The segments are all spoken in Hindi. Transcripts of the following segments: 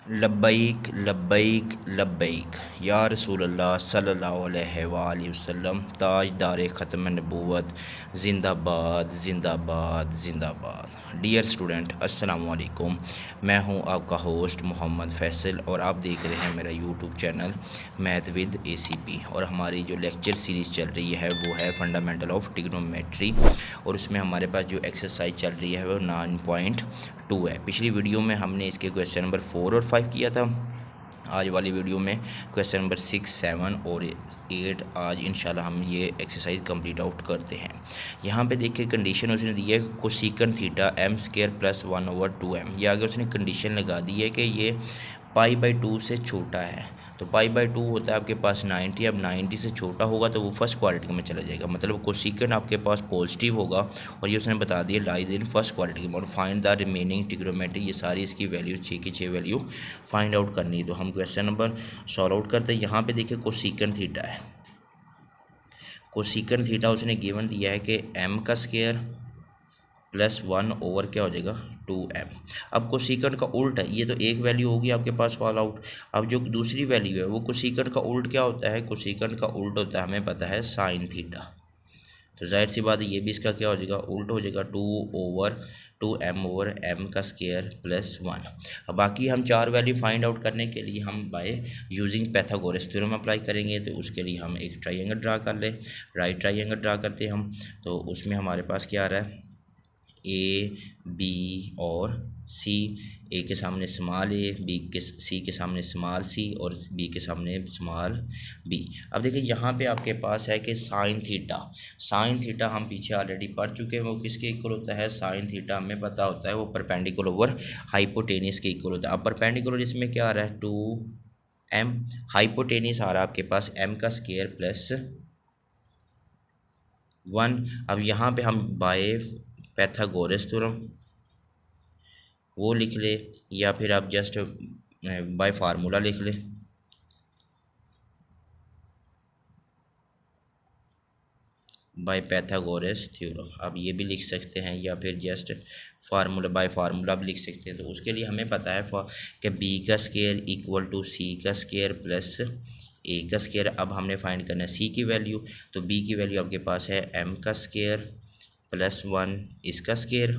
लब्बैक लब्बैक लब्बैक या रसूल अल्लाह सल्लल्लाहु अलैहि वसल्लम ताजदार ख़त्म नबूवत ज़िंदाबाद ज़िंदाबाद ज़िंदाबाद। डियर स्टूडेंट अस्सलाम वालेकुम। मैं हूं आपका होस्ट मोहम्मद फैसल और आप देख रहे हैं मेरा YouTube channel math with ACP। और हमारी जो लेक्चर सीरीज़ चल रही है वो है फंडामेंटल ऑफ ट्रिग्नोमेट्री और उसमें हमारे पास जो एक्सरसाइज चल रही है वो 9.2 है। पिछली वीडियो में हमने इसके क्वेश्चन नंबर 4 और 5 किया था। आज वाली वीडियो में क्वेश्चन नंबर 6, 7 और 8 आज इंशाल्लाह हम ये एक्सरसाइज कंप्लीट आउट करते हैं। यहाँ पे देखिए कंडीशन उसने दी है कोसेकंड थीटा m² + 1/2m। ये आगे उसने कंडीशन लगा दी है कि ये π/2 से छोटा है। तो π/2 होता है आपके पास 90। अब 90 से छोटा होगा तो वो फर्स्ट क्वाड्रेटिक में चला जाएगा, मतलब कोसेकंड आपके पास पॉजिटिव होगा और ये उसने बता दिया लाइज इन फर्स्ट क्वाड्रेटिक और फाइंड द रिमेनिंग ट्रिग्नोमेट्री। ये सारी इसकी वैल्यू 6 की 6 वैल्यू फाइंड आउट करनी है। तो हम क्वेश्चन नंबर सॉल्व आउट करते हैं। यहाँ पे देखिए कोसेकंड थीटा है। कोसेकंड थीटा उसने गिवन दिया है कि m² + 1 ओवर क्या हो जाएगा 2m। अब कोसेकंड का उल्ट है, ये तो एक वैल्यू होगी आपके पास फॉल आउट। अब जो दूसरी वैल्यू है वो कोसेकंड का उल्ट क्या होता है, कोसेकंड का उल्ट होता है हमें पता है साइन थीटा। तो जाहिर सी बात है ये भी इसका क्या हो जाएगा उल्ट हो जाएगा 2/2m/m² + 1। अब बाकी हम चार वैल्यू फाइंड आउट करने के लिए हम by using Pythagoras theorem apply करेंगे। तो उसके लिए हम एक ट्राइंगल ड्रा कर ले, राइट ट्राइंगल ड्रा करते हैं हम। तो उसमें हमारे पास क्या आ रहा है A, B और C। A के सामने स्मॉल a, C के सामने स्मॉल c और B के सामने स्मॉल b। अब देखिए यहाँ पे आपके पास है कि साइन थीटा हम पीछे ऑलरेडी पढ़ चुके हैं। वो किसके इक्वल होता है, साइन थीटा हमें पता होता है वो परपेंडिकुलर ओवर हाइपोटेनियस के इक्वल होता है। अब परपेंडिकुलर इसमें क्या आ रहा है 2m, हाइपोटेनियस आ रहा है आपके पास m² + 1। अब यहाँ पे हम बाय पैथागोरस थ्योरम वो लिख ले या फिर आप जस्ट बाय फार्मूला लिख ले। बाय पैथागोरस थ्योरम आप ये भी लिख सकते हैं या फिर जस्ट फार्मूला बाय फार्मूला भी लिख सकते हैं। तो उसके लिए हमें पता है कि b² = c² + a²। अब हमने फाइंड करना है c की वैल्यू। तो b की वैल्यू आपके पास है m² + 1 इसका स्क्वायर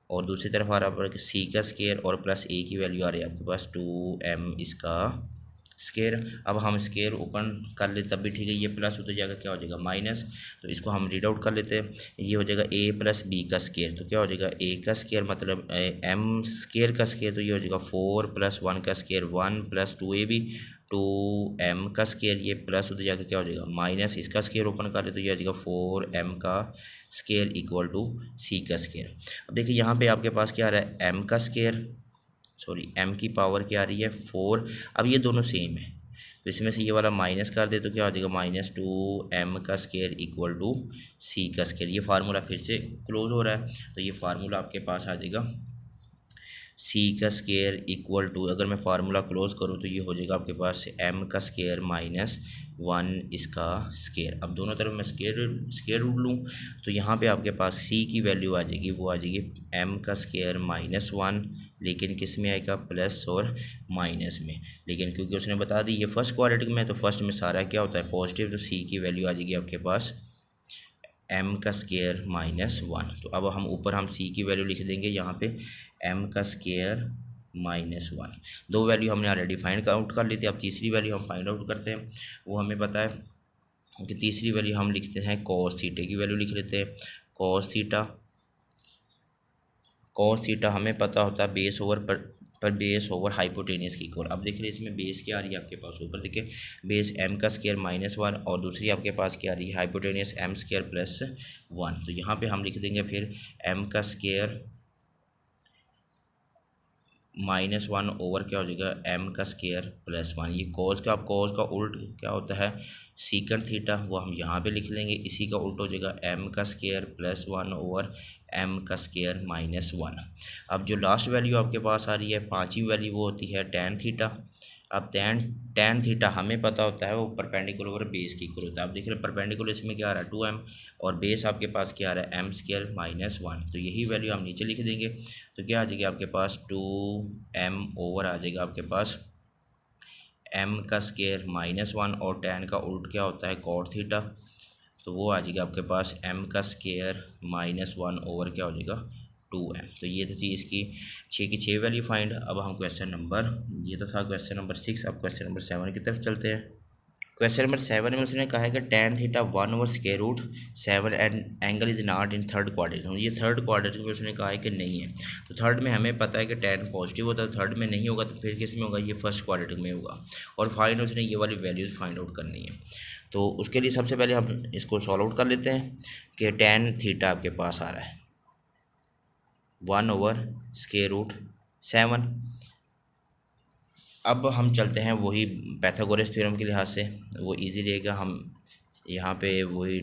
और दूसरी तरफ आ रहा है c² और प्लस a की वैल्यू आ रही है आपके पास 2m इसका स्क्वायर। अब हम स्क्वायर ओपन कर ले तब भी ठीक है, ये प्लस होता जाएगा क्या हो जाएगा माइनस। तो इसको हम रीड आउट कर लेते हैं। ये हो जाएगा a + b का स्क्वायर। तो क्या हो जाएगा a का स्क्वायर मतलब m² का स्क्वायर। तो ये हो जाएगा 4 + 1 का स्क्वायर 1 + 2ab 2m का स्क्वायर। ये प्लस होते जाकर क्या हो जाएगा माइनस, इसका स्क्वायर ओपन कर ले तो ये आ जाएगा 4m का स्क्वायर = c का स्क्वायर। अब देखिए यहाँ पे आपके पास क्या आ रहा है m का स्क्वायर, सॉरी m की पावर क्या आ रही है 4। अब ये दोनों सेम है तो इसमें से ये वाला माइनस कर दे तो क्या हो जाएगा -2m का स्क्वायर = c का स्क्वायर। ये फार्मूला फिर से क्लोज हो रहा है तो ये फार्मूला आपके पास आ जाएगा c का स्क्वायर = अगर मैं फार्मूला क्लोज करूँ तो ये हो जाएगा आपके पास m का स्क्वायर -1 इसका स्क्वायर। अब दोनों तरफ मैं स्क्वायर रूट लूँ तो यहाँ पे आपके पास c की वैल्यू आ जाएगी वो आ जाएगी m का स्क्वायर -1, लेकिन किस में आएगा प्लस और माइनस में। लेकिन क्योंकि उसने बता दी ये फर्स्ट क्वाड्रेटिक में तो फर्स्ट में सारा क्या होता है पॉजिटिव, तो c की वैल्यू आ जाएगी आपके पास m का स्क्वायर -1। तो अब हम ऊपर हम c की वैल्यू लिख देंगे यहाँ पे m का स्क्वायर -1। दो वैल्यू हमने ऑलरेडी फाइंड आउट कर ली थी। अब तीसरी वैल्यू हम फाइंड आउट करते हैं। वो हमें पता है कि तीसरी वैल्यू हम लिखते हैं cos थीटा की वैल्यू लिख लेते हैं। cos थीटा हमें पता होता है बेस ओवर हाइपोटेनियस की इक्वल। अब देखिए इसमें बेस क्या आ रही है आपके पास ऊपर देखिए बेस m का स्क्वायर -1 और दूसरी आपके पास क्या आ रही है हाइपोटेनियस m² + 1। तो यहाँ पे हम लिख देंगे फिर m का स्क्वायर -1 ओवर क्या हो जाएगा m का स्क्वायर +1। ये कॉज का उल्ट क्या होता है सीकंड थीटा, वो हम यहाँ पे लिख लेंगे। इसी का उल्ट हो जाएगा m का स्क्वायर +1 ओवर m का स्क्वायर -1। अब जो लास्ट वैल्यू आपके पास आ रही है पाँचवीं वैल्यू वो होती है tan थीटा। अब टेन थीटा हमें पता होता है वो परपेंडिकुलर ओवर बेस की इक्वल होता है। अब देख रहे परपेंडिकुलर इसमें क्या आ रहा है 2m और बेस आपके पास क्या आ रहा है m² माइनस 1। तो यही वैल्यू हम नीचे लिख देंगे। तो क्या आ जाएगी आपके पास 2m ओवर आ जाएगा आपके पास m का स्केयर माइनस 1 और टेन का उल्ट क्या होता है कॉट थीटा। तो वो आ जाएगा आपके पास m का स्केयर माइनस 1 ओवर क्या हो जाएगा 2m। तो ये तो थी इसकी 6 की 6 वैल्यू फाइंड। अब हम क्वेश्चन नंबर, ये तो था क्वेश्चन नंबर 6, अब क्वेश्चन नंबर 7 की तरफ चलते हैं। क्वेश्चन नंबर 7 में उसने कहा है कि tan theta 1 over square root 7 and angle is not in third quadrant. ये थर्ड क्वाड्रेंट में उसने कहा है कि नहीं है। तो थर्ड में हमें पता है कि टेन पॉजिटिव होता है, थर्ड में नहीं होगा तो फिर किस में होगा, ये फर्स्ट क्वाड्रेंट में होगा। और फाइंड उसने ये वाली वैल्यूज़ फाइंड आउट करनी है। तो उसके लिए सबसे पहले हम इसको सॉल्व आउट कर लेते हैं कि टेन थीटा आपके पास आ रहा है 1 ओवर स्क्वायर रूट 7। अब हम चलते हैं वही पैथागोरस थ्योरम के लिहाज से, वो इजी रहेगा। हम यहाँ पे वही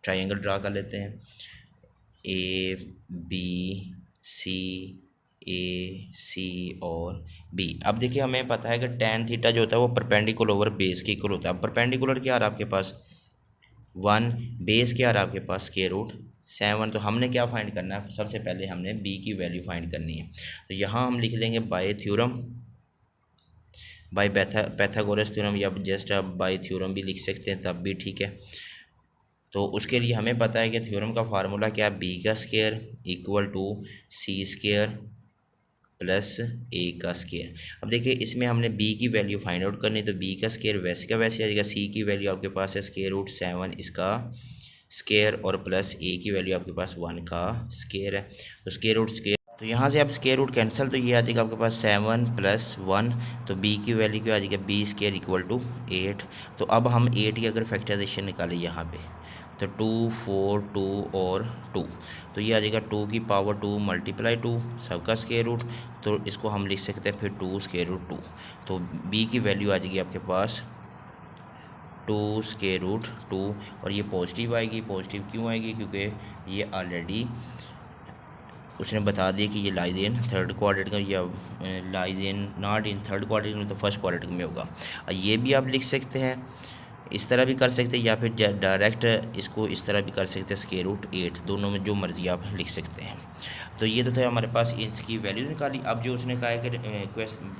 ट्रायंगल ड्रा कर लेते हैं AC और B। अब देखिए हमें पता है कि टेन थीटा जो होता है वो परपेंडिकुलर ओवर बेस के इक्वल होता है। अब परपेंडिकुलर क्या आ रहा है आपके पास 1, बेस क्या आ रहा है आपके पास स्क्वायर रूट 7। तो हमने क्या फाइंड करना है, सबसे पहले हमने B की वैल्यू फाइंड करनी है। तो यहाँ हम लिख लेंगे by theorem, by Pythagoras theorem, या जस्ट आप बाय थ्योरम भी लिख सकते हैं तब भी ठीक है। तो उसके लिए हमें पता है कि थ्योरम का फार्मूला क्या है, B का square equal to C square plus A का स्क्वायर। अब देखिए इसमें हमने B की वैल्यू फाइंड आउट करनी है। तो B का स्क्वायर वैसे का वैसे आ जाएगा, C की वैल्यू आपके पास है स्क्वायर रूट 7 इसका स्क्वायर और प्लस A की वैल्यू आपके पास 1 का स्क्वायर है। तो स्क्वायर रूट स्क्वायर, तो यहाँ से आप स्क्वायर रूट कैंसिल, तो ये आ जाएगा आपके पास 7 प्लस 1। तो B की वैल्यू क्या आ जाएगा, B स्क्वायर इक्वल टू 8। तो अब हम 8 की अगर फैक्टराइजेशन निकालें यहाँ पे, तो 2 4 2 और 2, तो ये आ जाएगा 2 की पावर 2 मल्टीप्लाई 2 सबका स्क्वायर रूट। तो इसको हम लिख सकते हैं फिर 2 स्क्वायर रूट 2। तो B की वैल्यू आ जाएगी आपके पास 2 स्क्वायर रूट 2। और ये पॉजिटिव आएगी। पॉजिटिव क्यों आएगी, क्योंकि ये ऑलरेडी उसने बता दिया कि ये लाइज इन थर्ड क्वाड्रेंट का, या lies in not in third quadrant में, तो फर्स्ट क्वाड्रेंट में होगा। ये भी आप लिख सकते हैं, इस तरह भी कर सकते हैं, या फिर डायरेक्ट इसको इस तरह भी कर सकते हैं स्क्वायर रूट 8, दोनों में जो मर्जी आप लिख सकते हैं। तो ये तो था हमारे पास इसकी वैल्यूज निकाली। अब जो उसने कहा है कि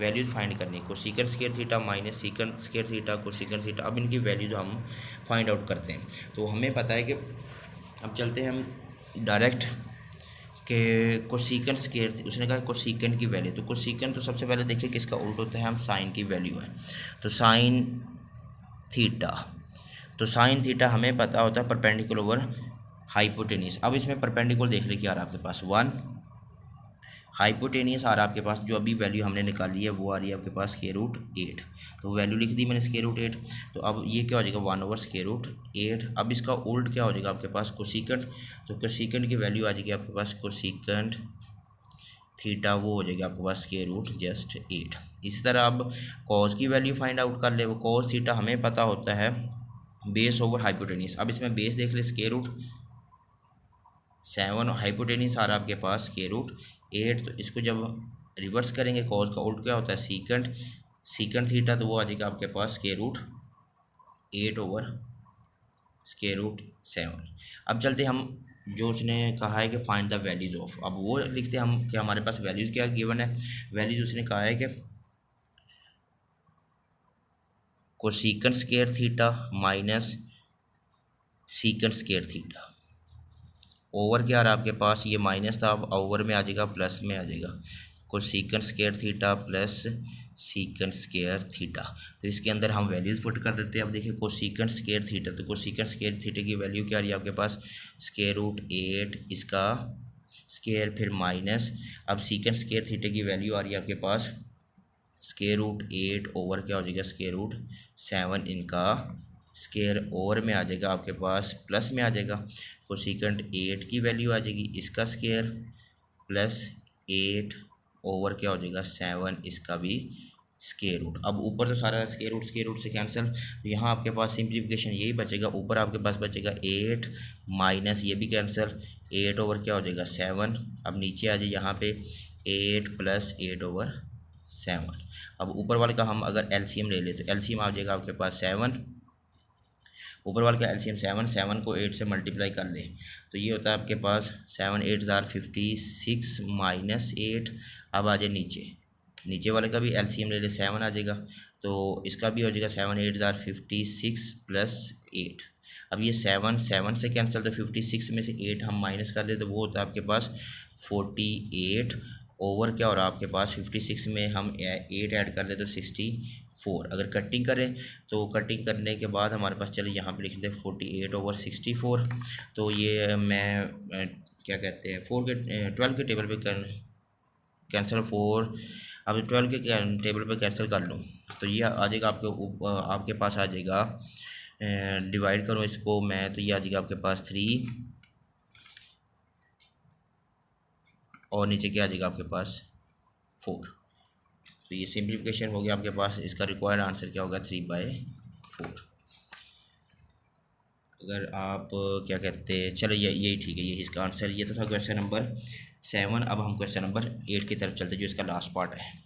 वैल्यूज फाइंड करनी, cosecant square theta minus secant square theta cosecant theta, अब इनकी वैल्यूज हम फाइंड आउट करते हैं। तो हमें पता है कि अब चलते हैं हम डायरेक्ट कि कोसेकंड स्क्वायर, उसने कहा कोसेकंड की वैल्यू, तो कोसेकंड तो सबसे पहले देखिए किसका उल्ट होता है, हम साइन की वैल्यू है। तो साइन थीटा, तो साइन थीटा हमें पता होता है परपेंडिकुलर ओवर हाइपोटेनियस। अब इसमें परपेंडिकुलर देख ले क्या आ रहा है आपके पास 1, हाइपोटेनियस आ रहा है आपके पास, जो अभी वैल्यू हमने निकाली है वो आ रही है आपके पास स्क्वायर रूट 8। तो वैल्यू लिख दी मैंने स्क्वायर रूट 8। तो अब ये क्या हो जाएगा 1 ओवर स्क्वायर रूट 8। अब इसका उल्ट क्या हो जाएगा आपके पास कोसेकंड, तो कोसेकंड की वैल्यू आ जाएगी आपके पास कोसेकंड थीटा, वो हो जाएगा आपके पास स्क्वायर रूट जस्ट 8। इसी तरह अब कॉस की वैल्यू फाइंड आउट कर ले, वो कॉस थीटा हमें पता होता है बेस ओवर हाइपोटेनियस। अब इसमें बेस देख ले स्क्वायर रूट 7, हाइपोटेनियस आ रहा है आपके पास स्क्वायर रूट 8। तो इसको जब रिवर्स करेंगे कॉस का उल्ट क्या होता है सीकंड थीटा, तो वो आ जाएगा आपके पास square root 8 over square root 7। अब चलते हम जो उसने कहा है कि फाइंड द वैल्यूज ऑफ, अब वो लिखते हैं हम कि हमारे पास वैल्यूज क्या गिवन है। वैल्यूज उसने कहा है कि cosecant square theta minus secant square theta, over क्या आ रहा है आपके पास, ये माइनस था, अब ओवर में आ जाएगा प्लस में आ जाएगा cosecant square theta plus secant square theta. तो इसके अंदर हम वैल्यूज पुट कर देते हैं। अब देखिए कोसेकंड स्क्वायर थीटा, तो कोसेकंड स्क्वायर थीटा की वैल्यू क्या आ रही है आपके पास स्क्वायर रूट 8 इसका स्क्वायर फिर माइनस, अब सीकंड स्क्वायर थीटा की वैल्यू आ रही है आपके पास स्क्वायर रूट 8 ओवर क्या हो जाएगा स्क्वायर रूट 7 इनका स्क्वायर, ओवर में आ जाएगा आपके पास प्लस में आ जाएगा कोसेकंड 8 की वैल्यू आ जाएगी इसका स्क्वायर प्लस 8 ओवर क्या हो जाएगा 7 इसका भी स्क्वायर रूट। अब ऊपर तो सारा स्क्वायर रूट से कैंसिल, तो यहाँ आपके पास सिंप्लीफिकेशन यही बचेगा, ऊपर आपके पास बचेगा 8 माइनस ये भी कैंसिल 8 ओवर क्या हो जाएगा 7। अब नीचे आ जाए यहाँ पे 8 प्लस 8 ओवर 7। अब ऊपर वाले का हम अगर एलसीएम ले लें तो एलसीएम आ जाएगा आपके पास 7। ऊपर वाले का एलसीएम 7, 7 को 8 से मल्टीप्लाई कर लें तो ये होता है आपके पास 7 8 ज़ार 56 माइनस 8। अब आ जाए नीचे वाले का भी एलसीएम ले ले 7 आ जाएगा, तो इसका भी हो जाएगा 7 8 ज़ार 56 प्लस 8। अब ये 7 7 से कैंसिल, तो 56 में से 8 हम माइनस कर दें तो वो होता है आपके पास 48 ओवर क्या हो रहा है आपके पास 56 में हम 8 ऐड कर ले तो 64। अगर कटिंग करें तो कटिंग करने के बाद हमारे पास चले यहाँ पे लिख लेते हैं 48 ओवर 64। तो ये मैं क्या कहते हैं 12 के टेबल पे कैंसिल 4। अब 12 के टेबल पे कैंसिल कर लूँ तो ये आ जाएगा आपके पास आ जाएगा, डिवाइड करूँ इसको मैं तो ये आ जाएगा आपके पास 3 और नीचे क्या आ जाएगा आपके पास 4। तो ये सिंप्लीफिकेशन हो गया आपके पास। इसका रिक्वायर्ड आंसर क्या होगा 3/4। अगर आप क्या कहते हैं, चलो यही ठीक है, ये इसका आंसर ये तो था क्वेश्चन नंबर 7। अब हम क्वेश्चन नंबर 8 की तरफ चलते हैं जो इसका लास्ट पार्ट है।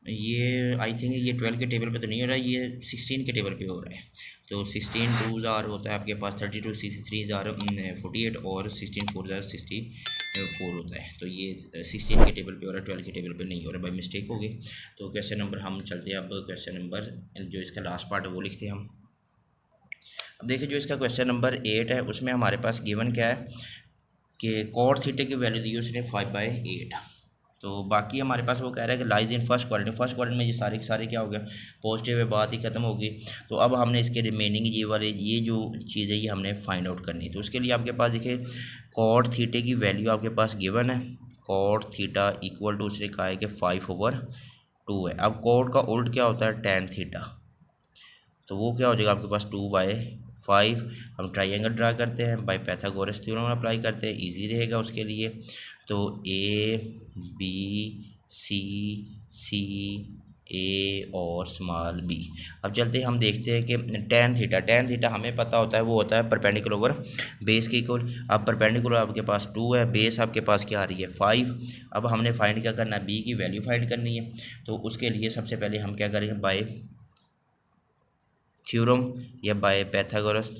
ये आई थिंक ये 12 के टेबल पे तो नहीं हो रहा है, ये 16 के टेबल पे हो रहा है। तो 16 2 ज़ार होता है आपके पास 32, 3 ज़ार 48 और 16 4 ज़ार 64 होता है। तो ये 16 के टेबल पे हो रहा है, 12 के टेबल पे नहीं हो रहा, बाई मिस्टेक हो गई। तो क्वेश्चन नंबर हम चलते हैं, अब क्वेश्चन नंबर जो इसका लास्ट पार्ट है वो लिखते हैं हम। अब देखिए जो इसका क्वेश्चन नंबर 8 है उसमें हमारे पास गिवन क्या है कि कॉट थीटा की वैल्यू दी उसने 5/8। तो बाकी हमारे पास वो कह रहा है कि लाइज इन फर्स्ट क्वाड्रेंट में ये सारे क्या हो गया पॉजिटिव है, बात ही खत्म होगी। तो अब हमने इसके रिमेनिंग ये जो चीज़ है ये हमने फाइंड आउट करनी है। तो उसके लिए आपके पास देखिए कॉट थीटे की वैल्यू आपके पास गिवन है, कॉट थीटा इक्वल टू उसने कहा है कि 5/2 है। अब कॉट का उल्ट क्या होता है टेन थीटा, तो वो क्या हो जाएगा आपके पास 2/5। हम ट्राइंगल ड्रा करते हैं, बाय पाइथागोरस थ्योरम अप्लाई करते हैं, इजी रहेगा उसके लिए। तो सी ए और स्मॉल बी। अब चलते हम देखते हैं कि टेन थीटा हमें पता होता है वो होता है परपेंडिकुलर ओवर बेस के इक्वल। अब परपेंडिकुलर आपके पास 2 है, बेस आपके पास क्या आ रही है 5। अब हमने फाइंड क्या करना है बी की वैल्यू फाइंड करनी है। तो उसके लिए सबसे पहले हम क्या करेंगे बाय थ्योरम या बाय पैथागोरस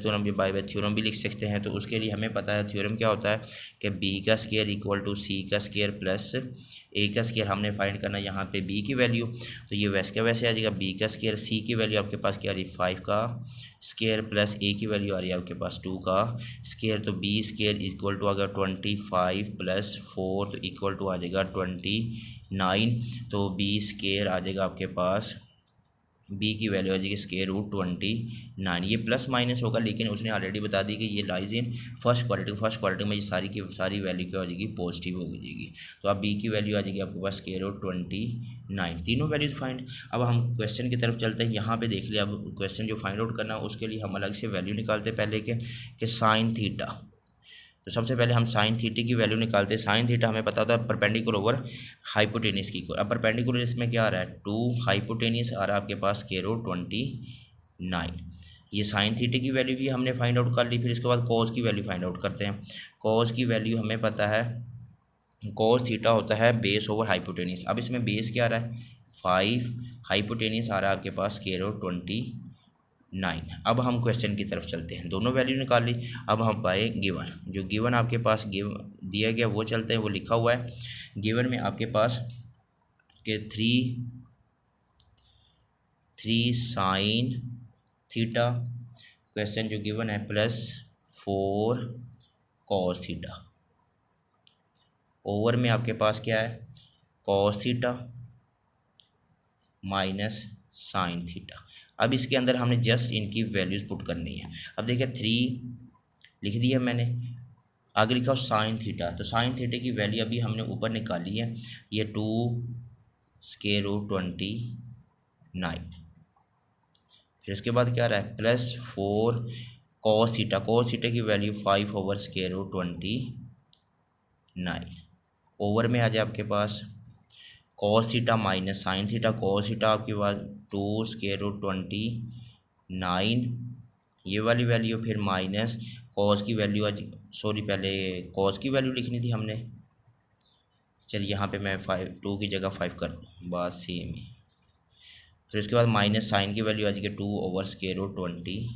थ्योरम या बाय थ्योरम भी लिख सकते हैं। तो उसके लिए हमें पता है थ्योरम क्या होता है कि बी का स्क्वायर इक्वल टू सी का स्क्वायर प्लस ए का स्क्वायर। हमने फाइंड करना है यहाँ पे बी की वैल्यू, तो ये वैसे आ जाएगा बी का स्क्वायर, सी की वैल्यू आपके पास क्या आ रही है 5 का स्क्वायर प्लस ए की वैल्यू आ रही है आपके पास 2 का स्क्वायर। तो बी स्क्वायर इक्वल टू आ गया 25 प्लस 4 तो इक्वल टू आ जाएगा 29। तो बी स्क्वायर आ जाएगा आपके पास, बी की वैल्यू आ जाएगी स्क्वायर रूट 29। ये प्लस माइनस होगा लेकिन उसने ऑलरेडी बता दी कि ये लाइज इन फर्स्ट क्वाड्रेटिक में ये सारी की सारी वैल्यू क्या हो जाएगी पॉजिटिव हो जाएगी। तो अब बी की वैल्यू आ जाएगी आपके पास स्क्वायर रूट 29, तीनों वैल्यूज फाइंड। अब हम क्वेश्चन की तरफ चलते हैं। यहाँ पे देख लिया, अब क्वेश्चन जो फाइंड आउट करना है उसके लिए हम अलग से वैल्यू निकालते हैं पहले के साइन थीटा। तो सबसे पहले हम साइन थीटा की वैल्यू निकालते हैं। साइन थीटा हमें पता था परपेंडिकुलर ओवर हाइपोटेनियस की। अब परपेंडिकुलर इसमें क्या आ रहा है 2, हाइपोटेनियस आ रहा है आपके पास केरो 29। ये साइन थीटा की वैल्यू भी हमने फाइंड आउट कर ली। फिर इसके बाद कॉस की वैल्यू फाइंड आउट करते हैं। कॉस की वैल्यू हमें पता है कॉस थीटा होता है बेस ओवर हाइपोटेनियस। अब इसमें बेस क्या आ रहा है 5, हाइपोटेनियस आ रहा है आपके पास केरो 29। अब हम क्वेश्चन की तरफ चलते हैं, दोनों वैल्यू निकाल ली। अब हम पाए गिवन, जो गिवन आपके पास दिया गया वो चलते हैं, वो लिखा हुआ है गिवन में आपके पास के 3 साइन थीटा, क्वेश्चन जो गिवन है प्लस 4 कॉस थीटा, ओवर में आपके पास क्या है cos theta minus sine theta. अब इसके अंदर हमने जस्ट इनकी वैल्यूज़ पुट करनी है। अब देखिए 3 लिख दिया मैंने, आगे लिखा साइन थीटा। तो साइन थीटा की वैल्यू अभी हमने ऊपर निकाली है, ये 2 स्क्वायर रूट 29। फिर इसके बाद क्या रहा है प्लस 4 कॉस थीटा की value 5 over square root 29। Over में आ जाए आपके पास cos theta minus sine theta. Cos theta आपके पास 2 स्क्वायर रूट 29 ये वाली वैल्यू, फिर माइनस कॉस की वैल्यू आज पहले कॉस की वैल्यू लिखनी थी हमने, चलिए यहाँ पे मैं 2 की जगह 5 कर दूँ, बात सेम है। फिर उसके बाद माइनस साइन की वैल्यू आ जाएगी 2/√29।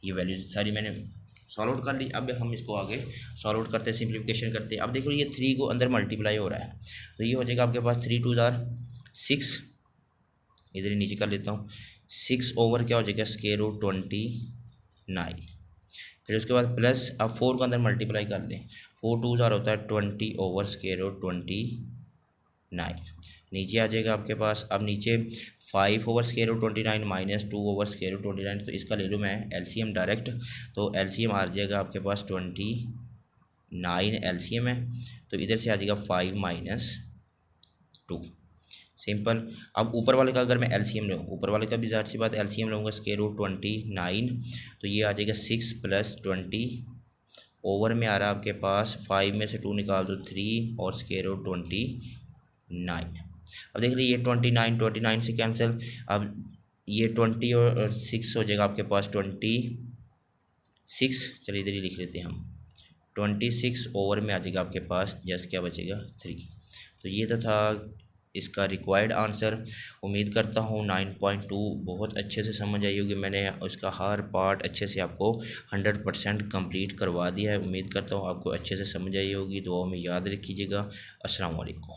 ये वैल्यू सारी मैंने सॉल्व आउट कर ली। अब हम इसको आगे सॉल्व आउट करते हैं, सिंप्लीफिकेशन करते हैं। अब देखो ये 3 को अंदर मल्टीप्लाई हो रहा है, तो ये हो जाएगा आपके पास 3 2 6, इधर ही नीचे कर लेता हूँ। 6 ओवर क्या हो जाएगा √29। फिर उसके बाद प्लस, अब 4 को अंदर मल्टीप्लाई कर लें, 4 2 होता है 20 ओवर √29। नीचे आ जाएगा आपके पास, अब नीचे 5 ओवर √29 माइनस 2 ओवर √29, तो इसका ले लूँ मैं एलसीएम डायरेक्ट, तो एलसीएम आ जाएगा आपके पास 29 एलसीएम है, तो इधर से आ जाएगा 5 माइनस 2, सिंपल। अब ऊपर वाले का अगर मैं एलसीएम लूँ, ऊपर वाले का भी ज़ाहिर सी बात एलसीएम लूँगा √29, तो ये आ जाएगा 6 + 20 ओवर में आ रहा है आपके पास 5 में से 2 निकाल दो 3 और √29। अब देख लीजिए 29 से कैंसिल, अब ये 20 और 6 हो जाएगा आपके पास 26। चलिए इधर ही लिख लेते हैं हम, 26 ओवर में आ जाएगा आपके पास जस्ट क्या बचेगा 3। तो ये तो था इसका रिक्वायर्ड आंसर। उम्मीद करता हूँ 9.2 बहुत अच्छे से समझ आई होगी। मैंने उसका हर पार्ट अच्छे से आपको 100% कंप्लीट करवा दिया है। उम्मीद करता हूँ आपको अच्छे से समझ आई होगी। दुआ में याद रखिएगा। अस्सलाम वालेकुम।